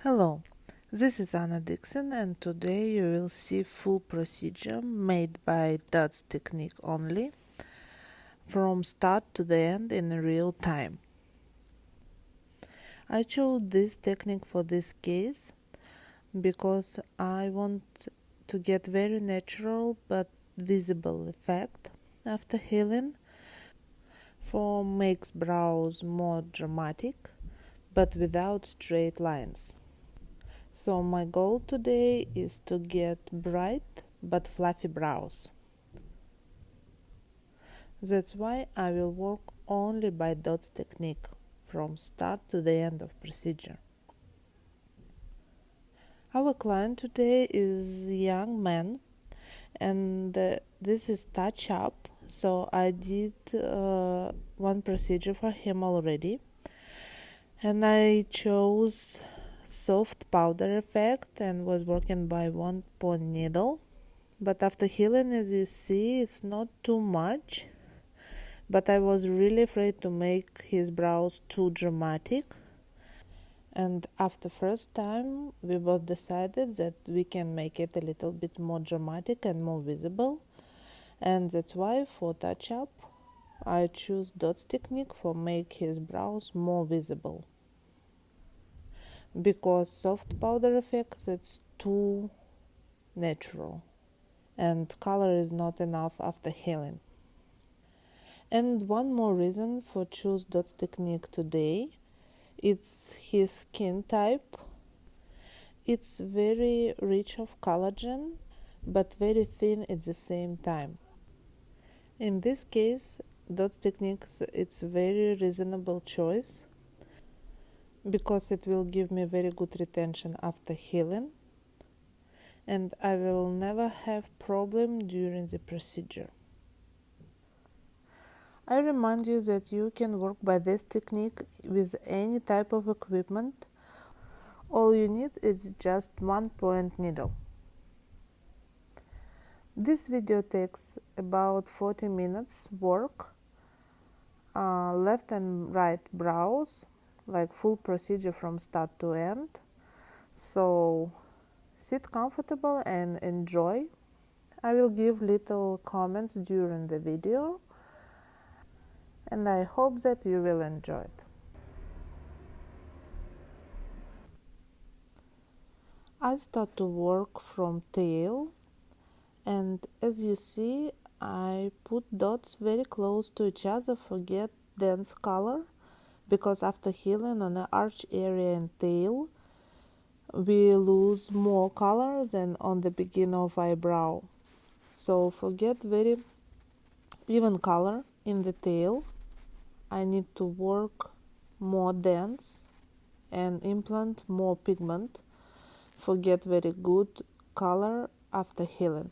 Hello, this is Anna Dixon, and today you will see full procedure made by dots technique only from start to the end in real time. I chose this technique for this case because I want to get very natural but visible effect after healing for makes brows more dramatic but without straight lines. So my goal today is to get bright but fluffy brows. That's why I will work only by dots technique from start to the end of procedure. Our client today is a young man, and this is touch up, so I did one procedure for him already, and I chose soft powder effect and was working by 1-point needle. But after healing, as you see, it's not too much, but I was really afraid to make his brows too dramatic. And after first time, we both decided that we can make it a little bit more dramatic and more visible. And that's why for touch up, I choose dots technique for make his brows more visible. Because soft powder effect, it's too natural. And color is not enough after healing. And one more reason for choose dots technique today, it's his skin type. It's very rich of collagen, but very thin at the same time. In this case, dots technique it's a very reasonable choice because it will give me very good retention after healing, and I will never have problem during the procedure. I remind you that you can work by this technique with any type of equipment. All you need is just 1-point needle. This video takes about 40 minutes work, left and right brows, like full procedure from start to end. So sit comfortable and enjoy. I will give little comments during the video, and I hope that you will enjoy it. I start to work from tail, and as you see, I put dots very close to each other, forget dense color, because after healing on the arch area and tail, we lose more color than on the beginning of eyebrow. So forget very even color in the tail. I need to work more dense and implant more pigment. Forget very good color after healing.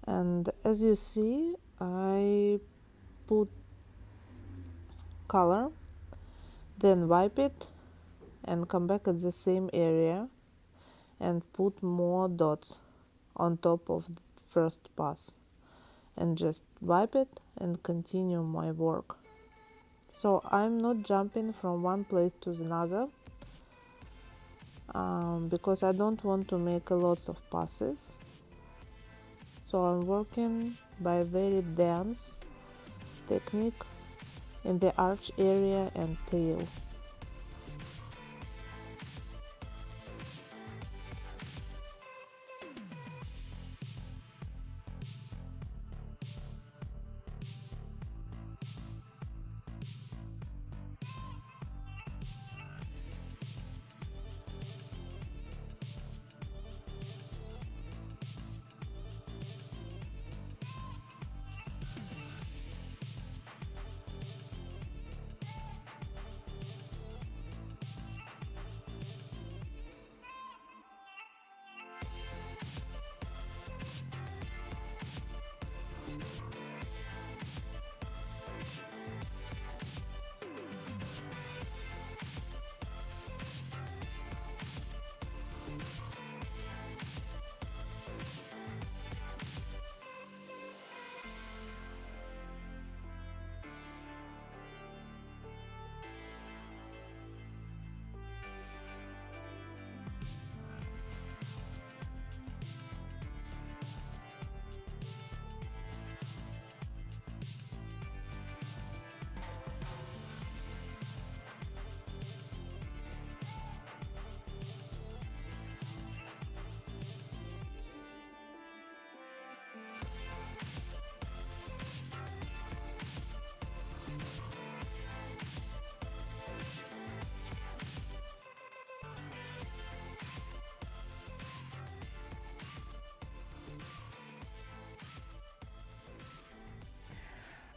And as you see, I put color, then wipe it and come back at the same area and put more dots on top of the first pass, and just wipe it and continue my work. So I'm not jumping from one place to another because I don't want to make a lots of passes. So I'm working by very dense technique in the arch area and tail.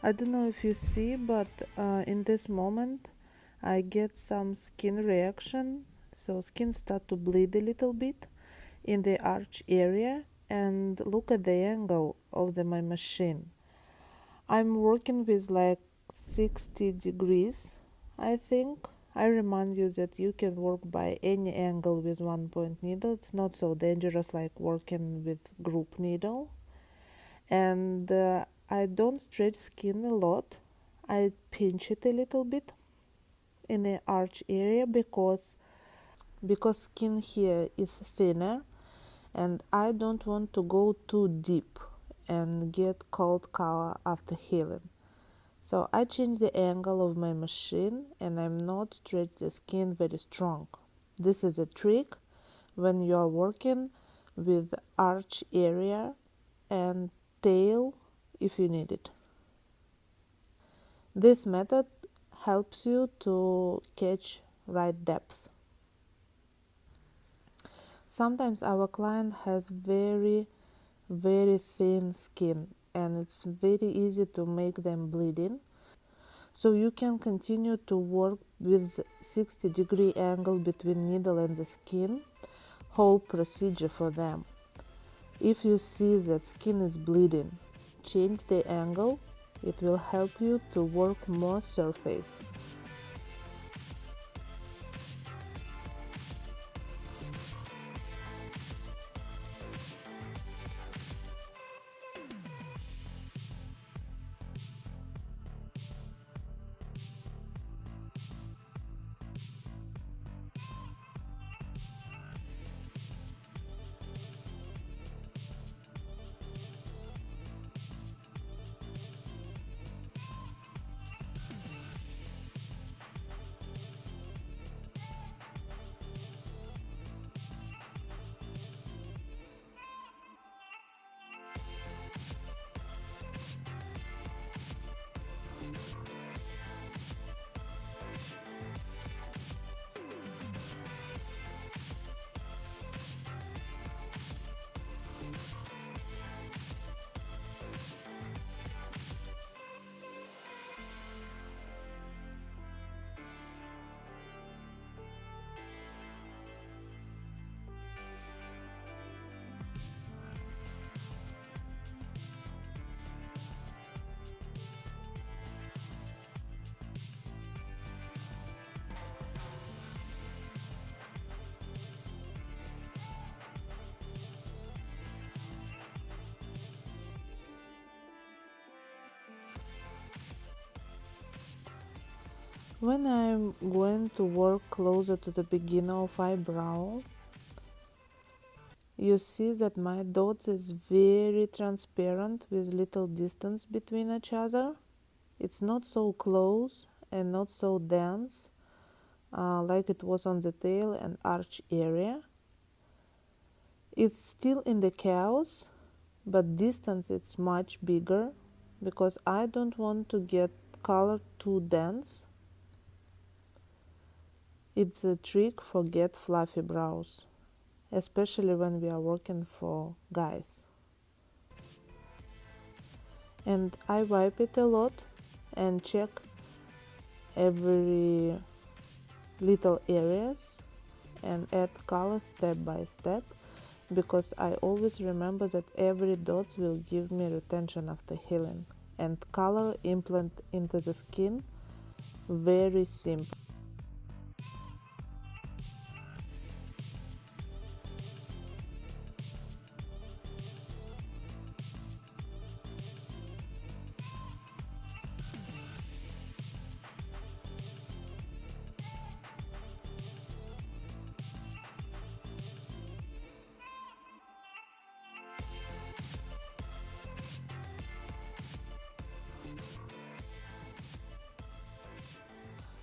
I don't know if you see, but in this moment I get some skin reaction, so skin start to bleed a little bit in the arch area. And look at the angle of my machine. I'm working with like 60 degrees, I think. I remind you that you can work by any angle with one point needle. It's not so dangerous like working with group needle. And I don't stretch skin a lot. I pinch it a little bit in the arch area because skin here is thinner, and I don't want to go too deep and get cold color after healing. So I change the angle of my machine and I'm not stretch the skin very strong. This is a trick when you are working with arch area and tail if you need it. This method helps you to catch right depth. Sometimes our client has very thin skin and it's very easy to make them bleeding. So you can continue to work with 60-degree angle between needle and the skin, whole procedure for them. If you see that skin is bleeding, change the angle. It will help you to work more surface. When I'm going to work closer to the beginning of eyebrow, you see that my dots is very transparent with little distance between each other. It's not so close and not so dense like it was on the tail and arch area. It's still in the chaos, but distance it's much bigger because I don't want to get color too dense. It's a trick for get fluffy brows, especially when we are working for guys. And I wipe it a lot and check every little areas and add color step by step, because I always remember that every dot will give me retention after healing, and color implant into the skin very simple.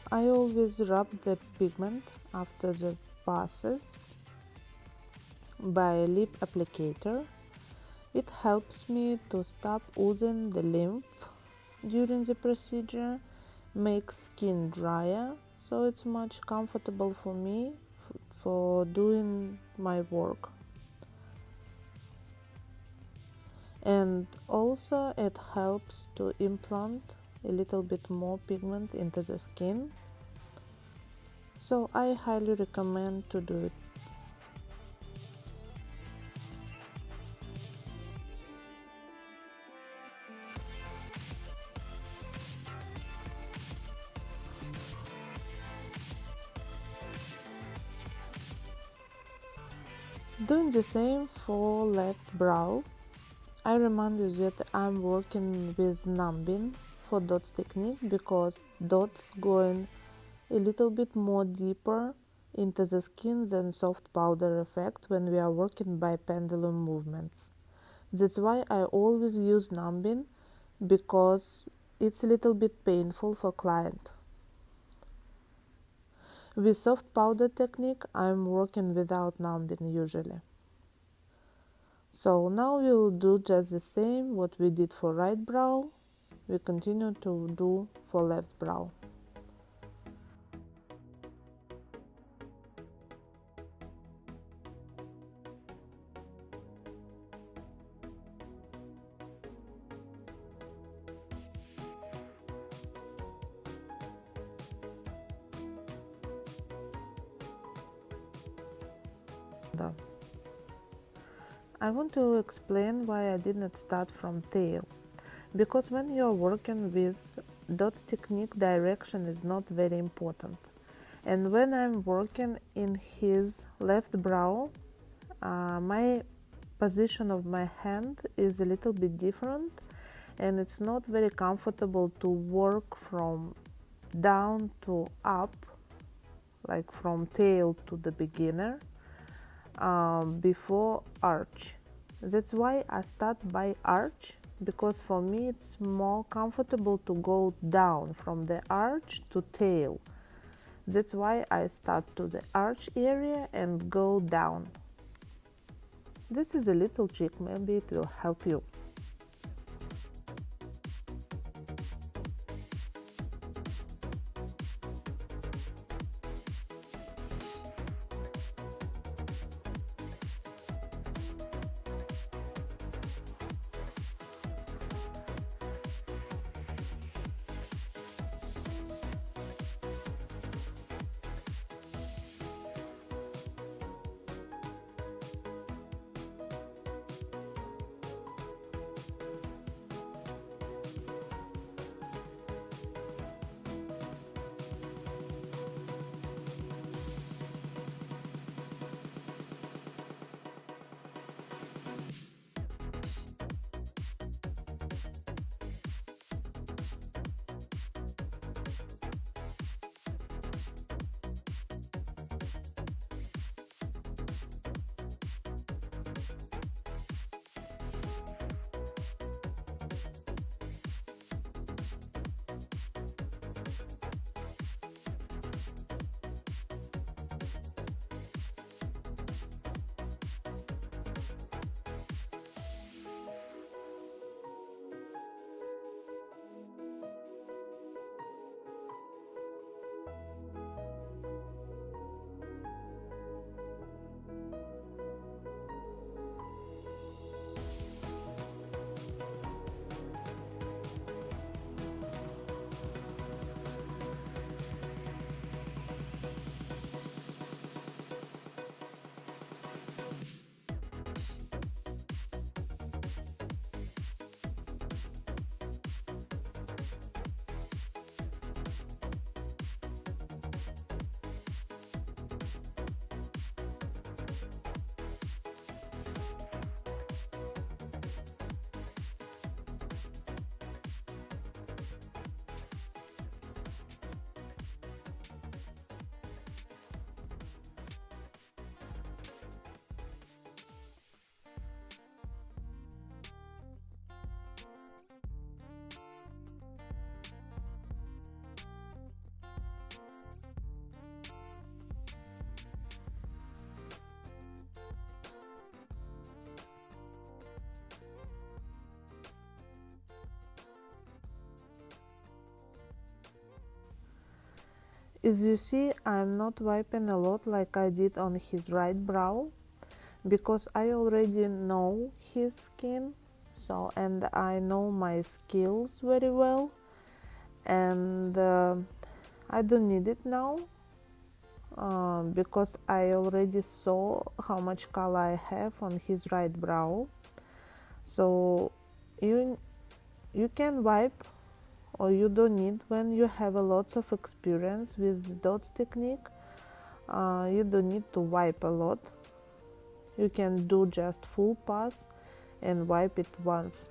I always rub the pigment after the passes by a lip applicator. It helps me to stop oozing the lymph during the procedure, makes skin drier, so it's much comfortable for me for doing my work. and also it helps to implant a little bit more pigment into the skin, so I highly recommend to do it. Doing the same for left brow, I remind you that I'm working with numbing for dots technique because dots going a little bit more deeper into the skin than soft powder effect when we are working by pendulum movements. That's why I always use numbing, because it's a little bit painful for client. With soft powder technique, I'm working without numbing usually. So now we will do just the same what we did for right brow, we continue to do for left brow. Done. I want to explain why I did not start from tail, because when you are working with dots technique, direction is not very important. And when I'm working in his left brow, my position of my hand is a little bit different, and it's not very comfortable to work from down to up, like from tail to the beginner, before arch. That's why I start by arch, because for me it's more comfortable to go down from the arch to tail. That's why I start to the arch area and go down. This is a little trick, maybe it will help you. As you see, I'm not wiping a lot like I did on his right brow, because I already know his skin, so and I know my skills very well, and I don't need it now because I already saw how much color I have on his right brow. So you can wipe, or you don't need when you have a lots of experience with dots technique. You don't need to wipe a lot. You can do just full pass and wipe it once.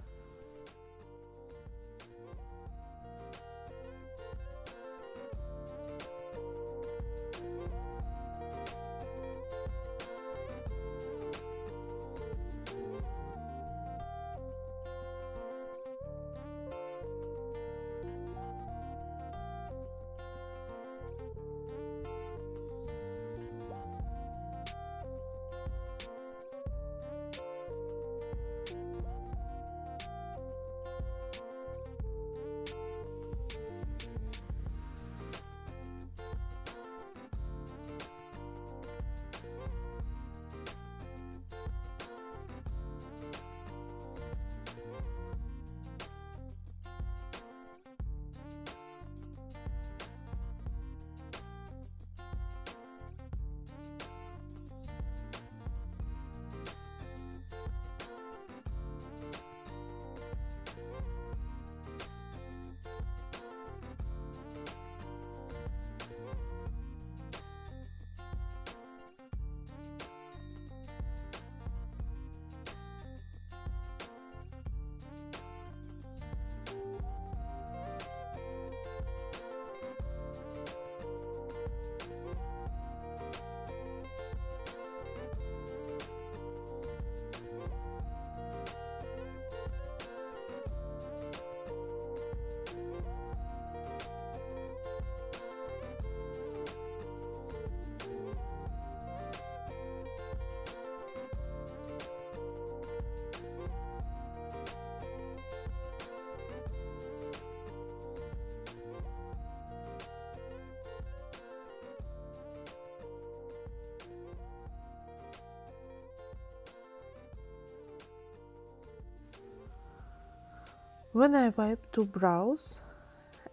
When I wipe two brows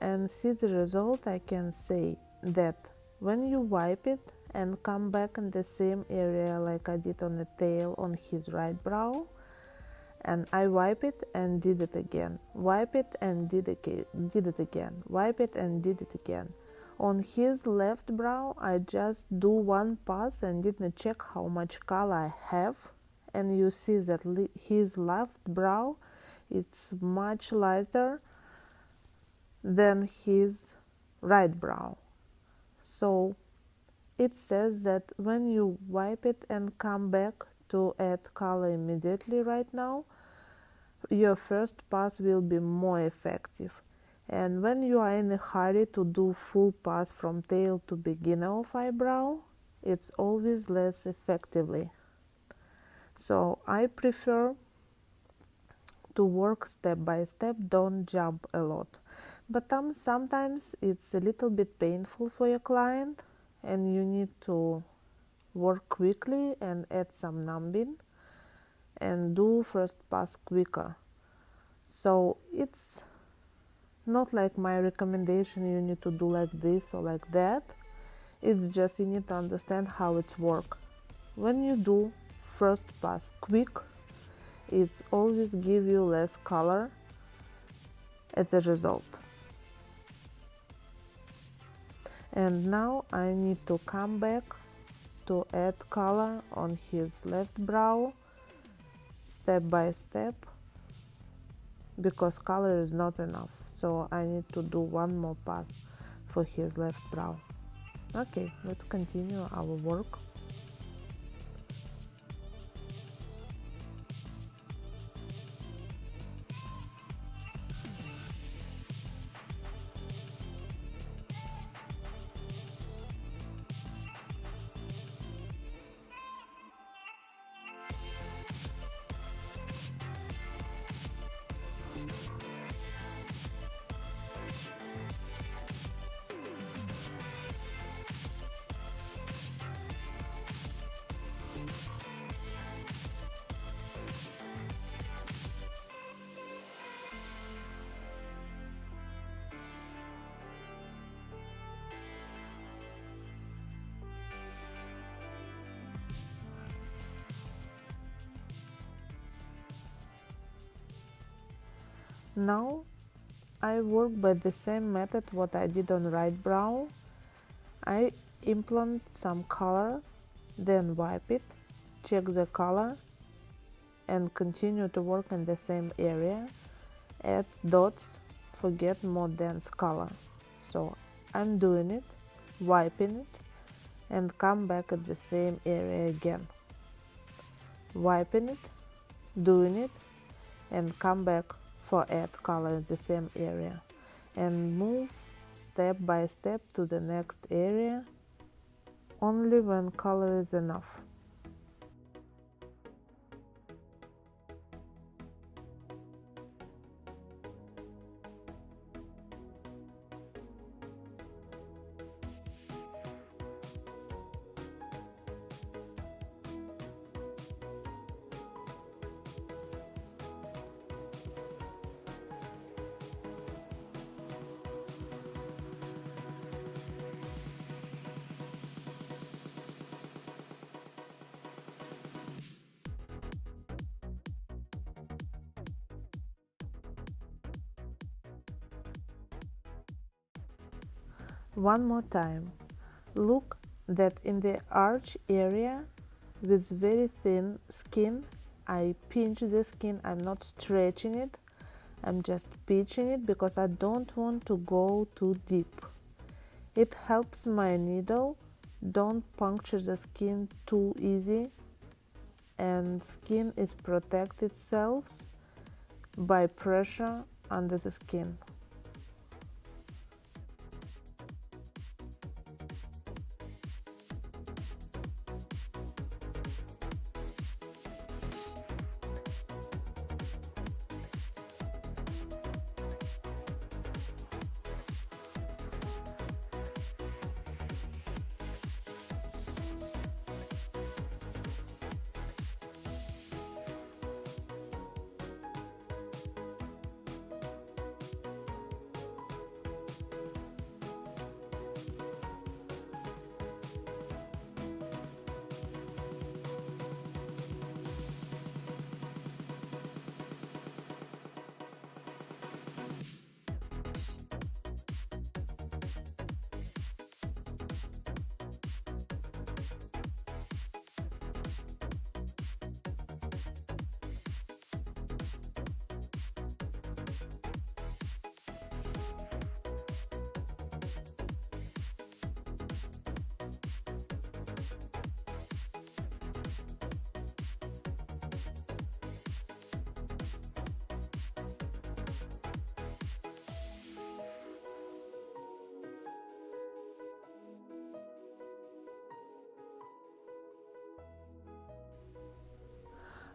and see the result, I can say that when you wipe it and come back in the same area like I did on the tail on his right brow, and I wipe it and did it again, wipe it and did it again, wipe it and did it again. On his left brow, I just do one pass and didn't check how much color I have, and you see that his left brow it's much lighter than his right brow. So it says that when you wipe it and come back to add color immediately right now, your first pass will be more effective. And when you are in a hurry to do full pass from tail to beginner of eyebrow, it's always less effectively. So I prefer to work step by step, don't jump a lot. But sometimes it's a little bit painful for your client and you need to work quickly and add some numbing and do first pass quicker. So it's not like my recommendation you need to do like this or like that. It's just you need to understand how it's work. When you do first pass quick, it always give you less color at the result. And now I need to come back to add color on his left brow step by step, because color is not enough, so I need to do one more pass for his left brow. Okay, let's continue our work. Now I work by the same method what I did on right brow. I implant some color, then wipe it, check the color, and continue to work in the same area. Add dots for get more dense color. So I'm doing it, wiping it, and come back at the same area again. Wiping it, doing it, and come back for add color in the same area. And move step by step to the next area only when color is enough. One more time. Look that in the arch area with very thin skin, I pinch the skin. I'm not stretching it, I'm just pinching it because I don't want to go too deep. It helps my needle don't puncture the skin too easy, and skin is protect itself by pressure under the skin.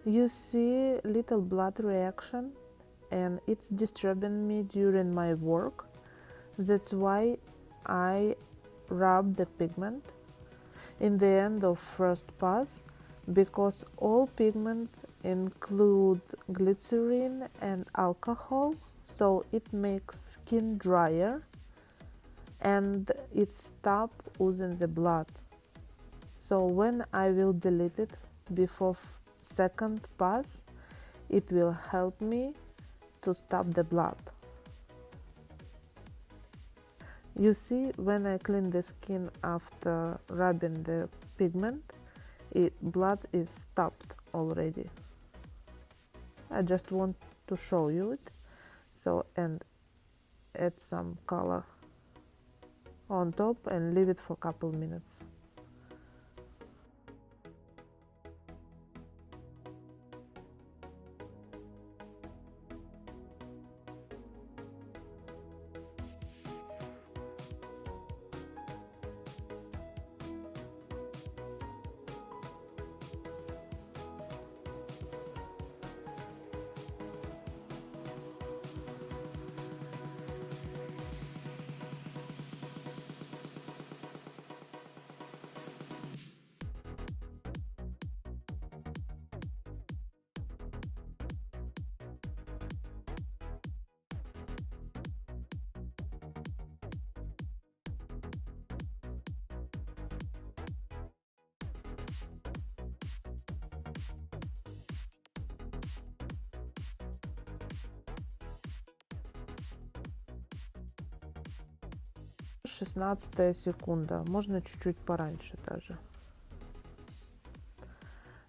You see little blood reaction, and it's disturbing me during my work. That's why I rub the pigment in the end of first pass, because all pigment include glycerin and alcohol, so it makes skin drier and it stop oozing the blood. So when I will delete it before second pass, it will help me to stop the blood. You see, when I clean the skin after rubbing the pigment, blood is stopped already. I just want to show you it. So, and add some color on top and leave it for a couple minutes. 16 секунда, можно чуть-чуть пораньше даже.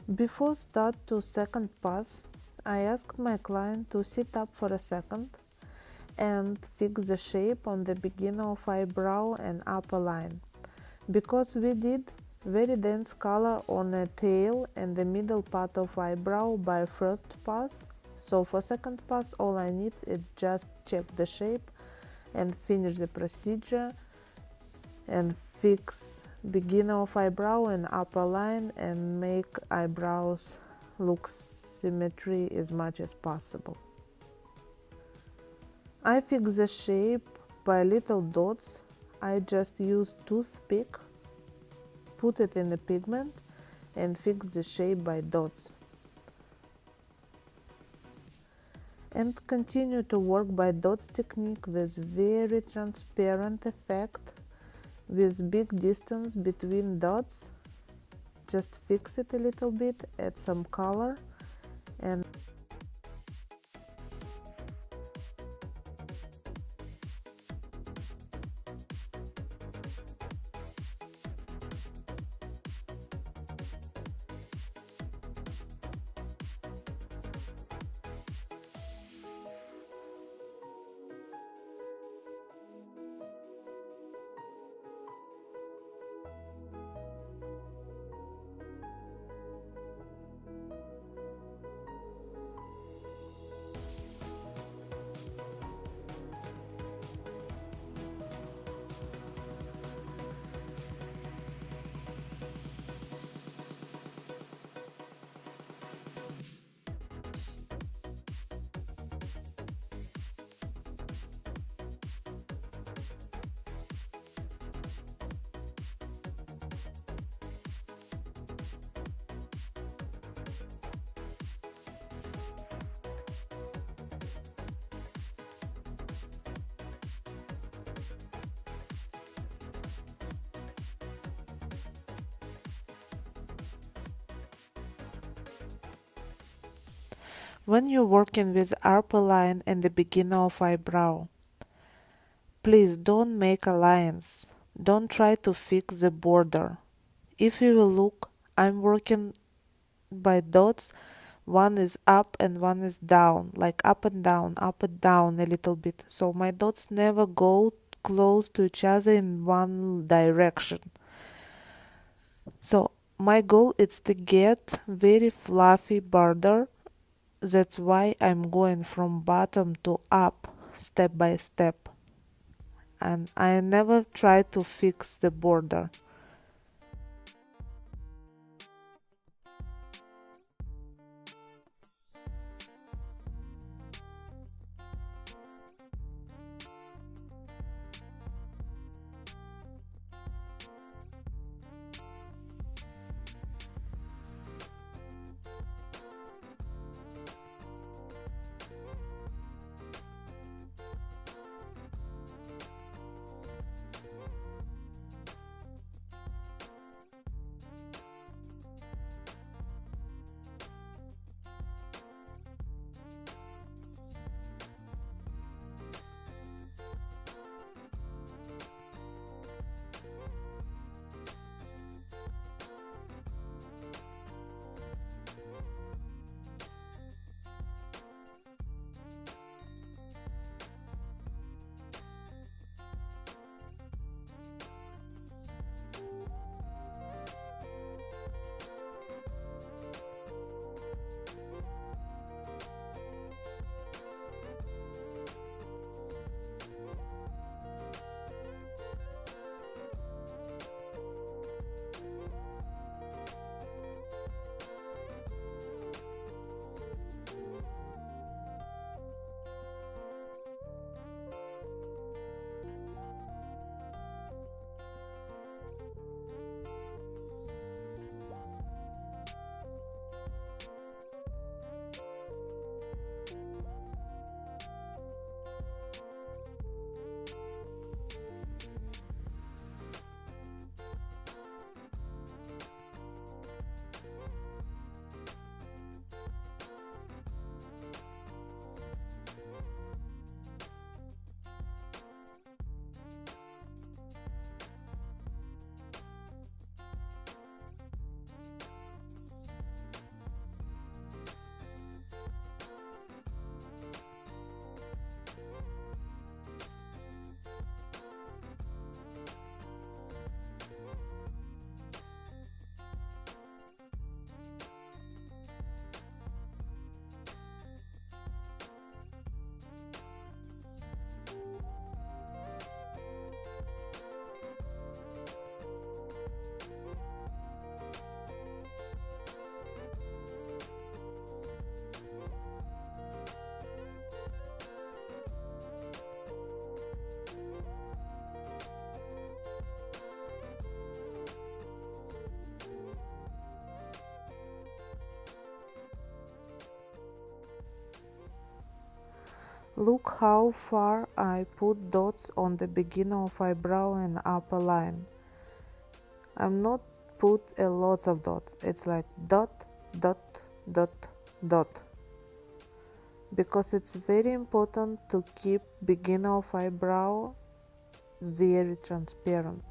Before start to second pass, I asked my client to sit up for a second and fix the shape on the beginning of eyebrow and upper line, because we did very dense color on a tail and the middle part of eyebrow by first pass. So for second pass, all I need is just check the shape and finish the procedure and fix beginning of eyebrow and upper line and make eyebrows look symmetry as much as possible. I fix the shape by little dots. I just use toothpick, put it in the pigment and fix the shape by dots. And continue to work by dots technique with very transparent effect, with big distance between dots. Just fix it a little bit, add some color and when you're working with upper line and the beginning of eyebrow, please don't make a lines. Don't try to fix the border. If you will look, I'm working by dots. One is up and one is down, like up and down a little bit. So my dots never go close to each other in one direction. So my goal is to get very fluffy border. That's why I'm going from bottom to up, step by step. And I never try to fix the border. Look how far I put dots on the beginning of eyebrow and upper line. I'm not put a lots of dots. It's like dot, dot, dot, dot. Because it's very important to keep beginning of eyebrow very transparent.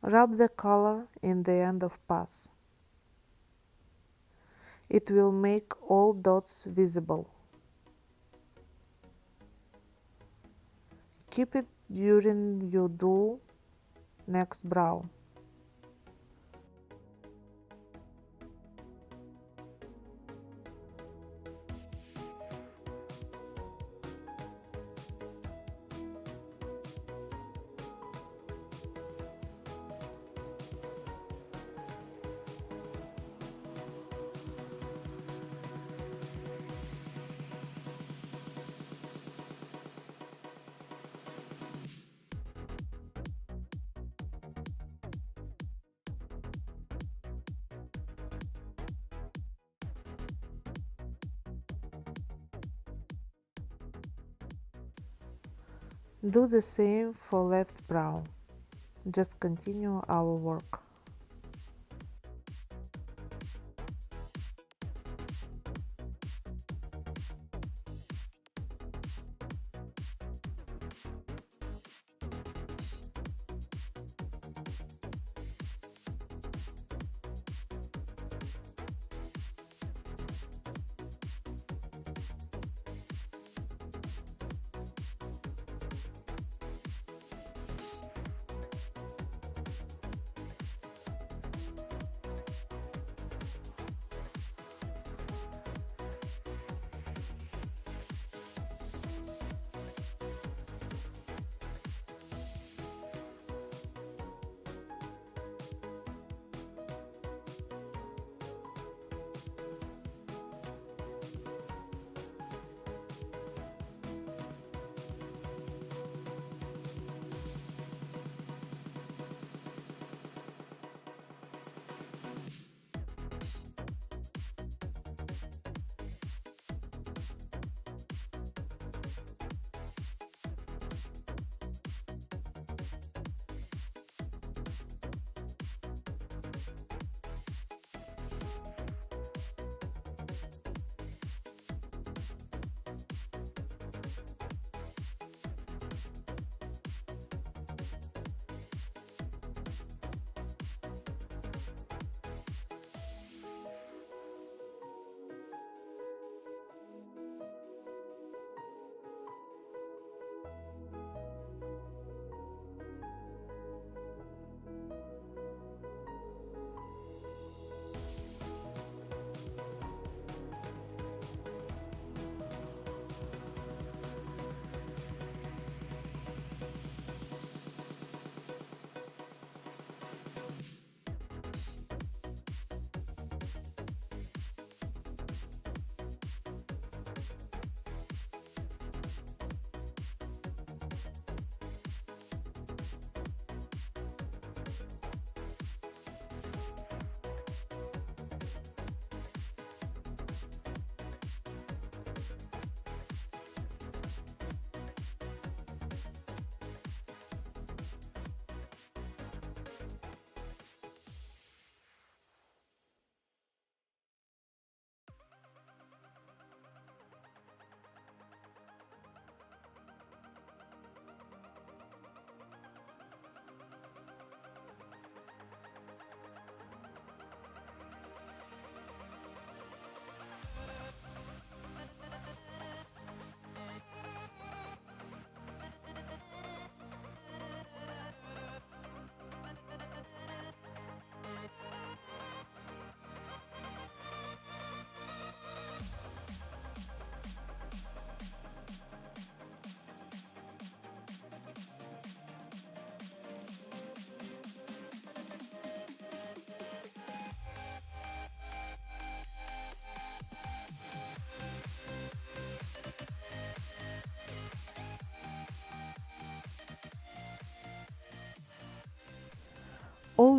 Rub the color in the end of pass. It will make all dots visible. Keep it during you do next brow. Do the same for left brow. Just continue our work.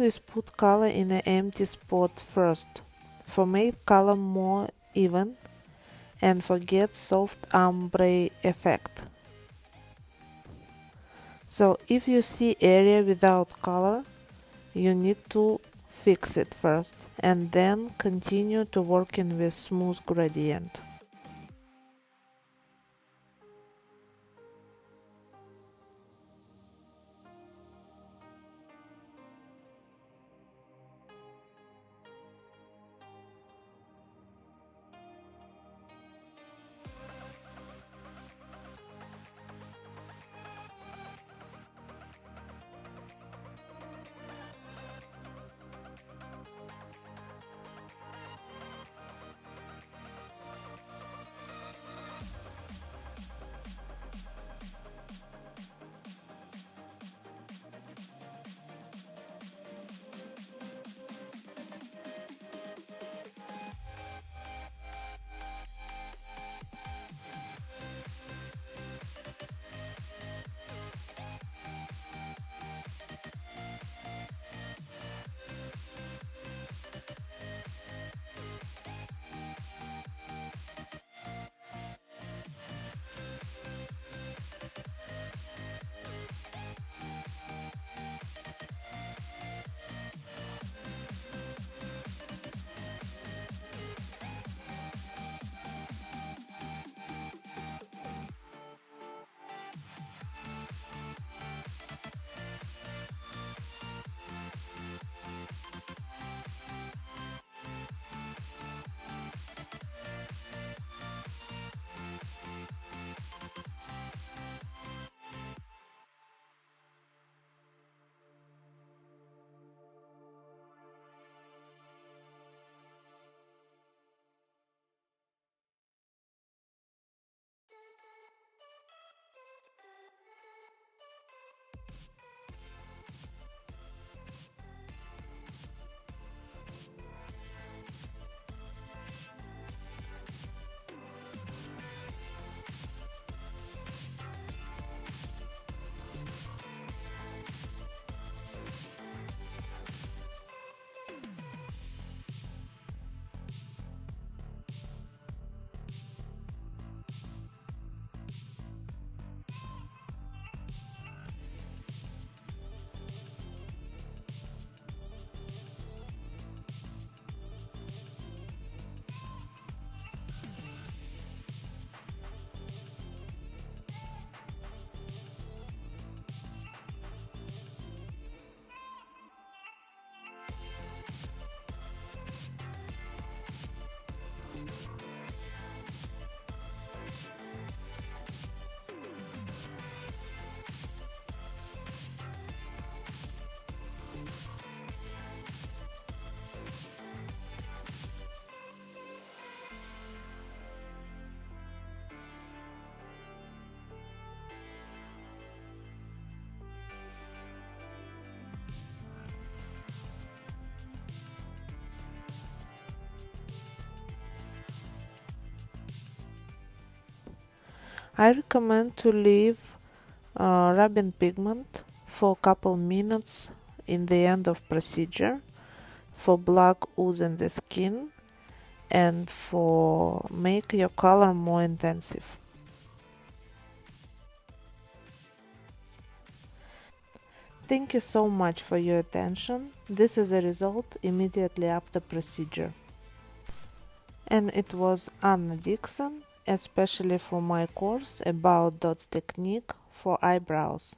Always put color in an empty spot first, for make color more even and forget soft ombre effect. So if you see area without color, you need to fix it first and then continue to working with smooth gradient. I recommend to leave rubbing pigment for a couple minutes in the end of procedure for black ooze in the skin and for make your color more intensive. Thank you so much for your attention. This is a result immediately after procedure. And it was Anna Dixon, especially for my course about dots technique for eyebrows.